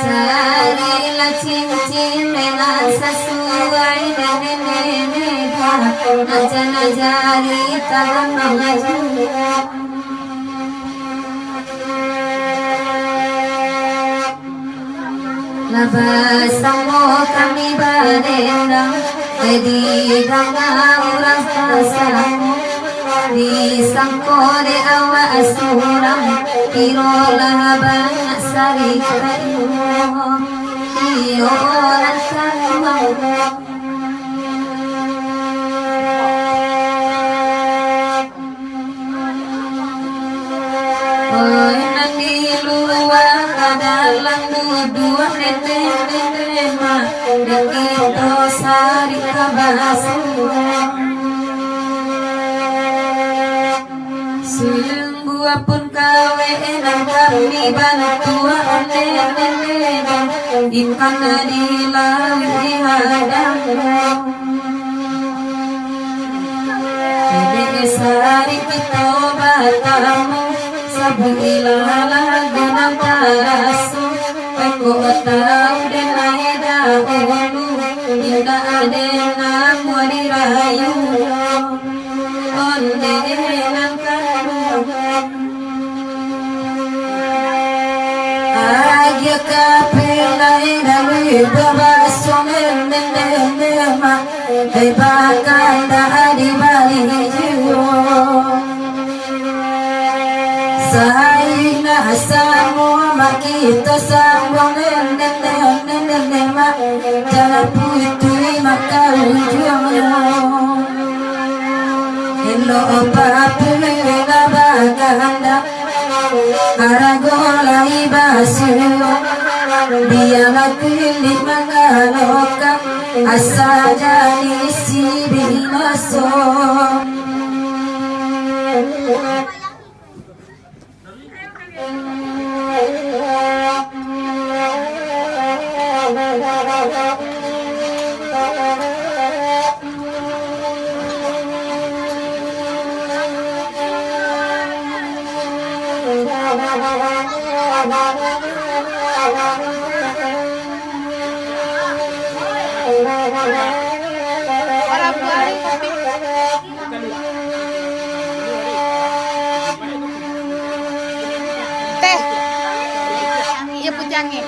Carilah cincin dengan sesuai dengan najari tangan labas mo kami barendang di ganggang rasa di sangkore awa asurang irolaban sari kayo iyoran kalmang oy nandiluwa kadalang dua nete ma dito sari kabasang sungguh pun kawe enang kami bantuan neneng ikan di laut di hadang dede sari kita batamu sabilah gunang tarasu aku tahu denai dahulu tidak ada namu dirayu onde Agya kapilay dalui babasong nema ay bakal na di baliyo Sahay na asamo makita sa nema Jalapu ito'y makaluyo Hello papuloy na baganda Aragola ibasyo Biyaga kulit magaloka Asa jani si binaso Teh, iya pujangnya.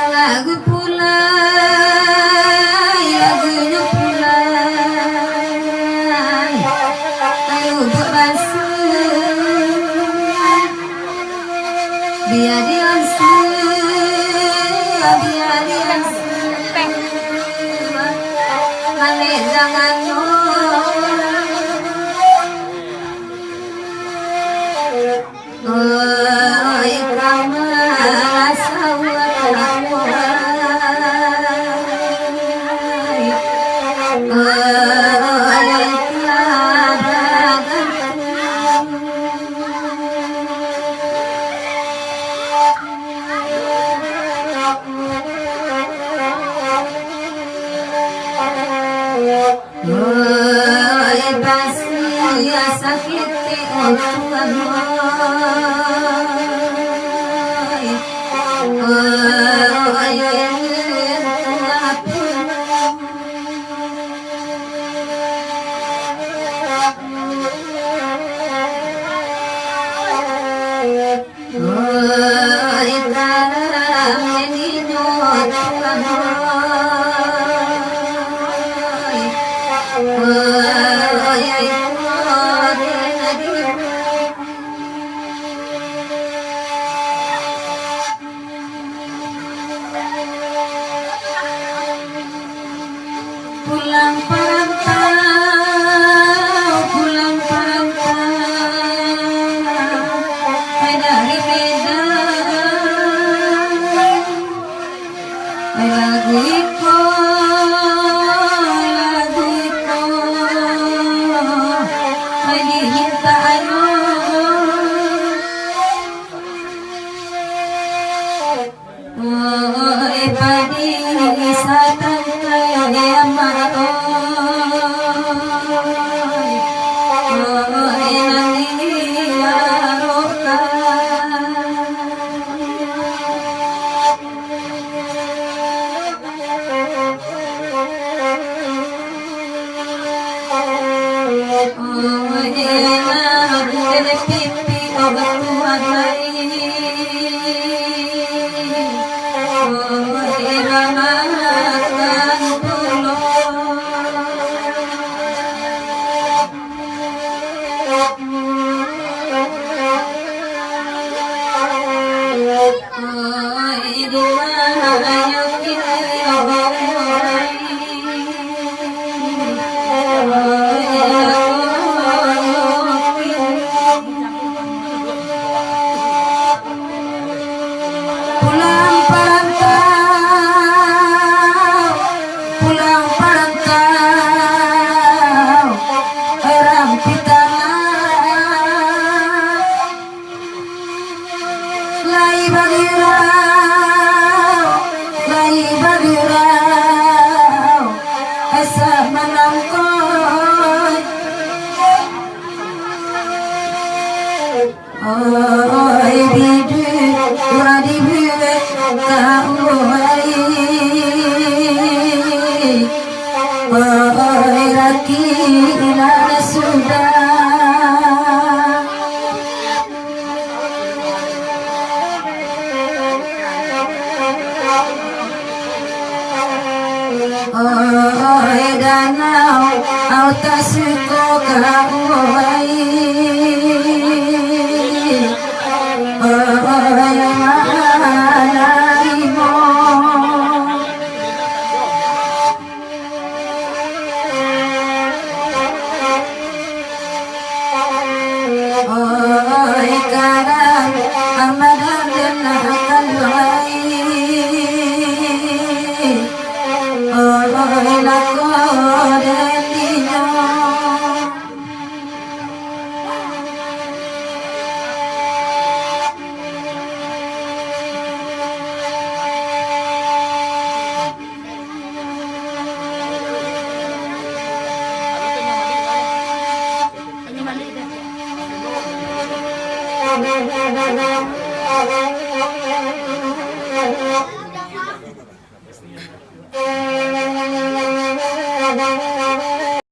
Lagu pula, lagunya pula, ayo berbasuh, biar dia mane jangan oi kamu pulang perantau dari Medan lagu iko diminta anu padi satang kaya Thank you.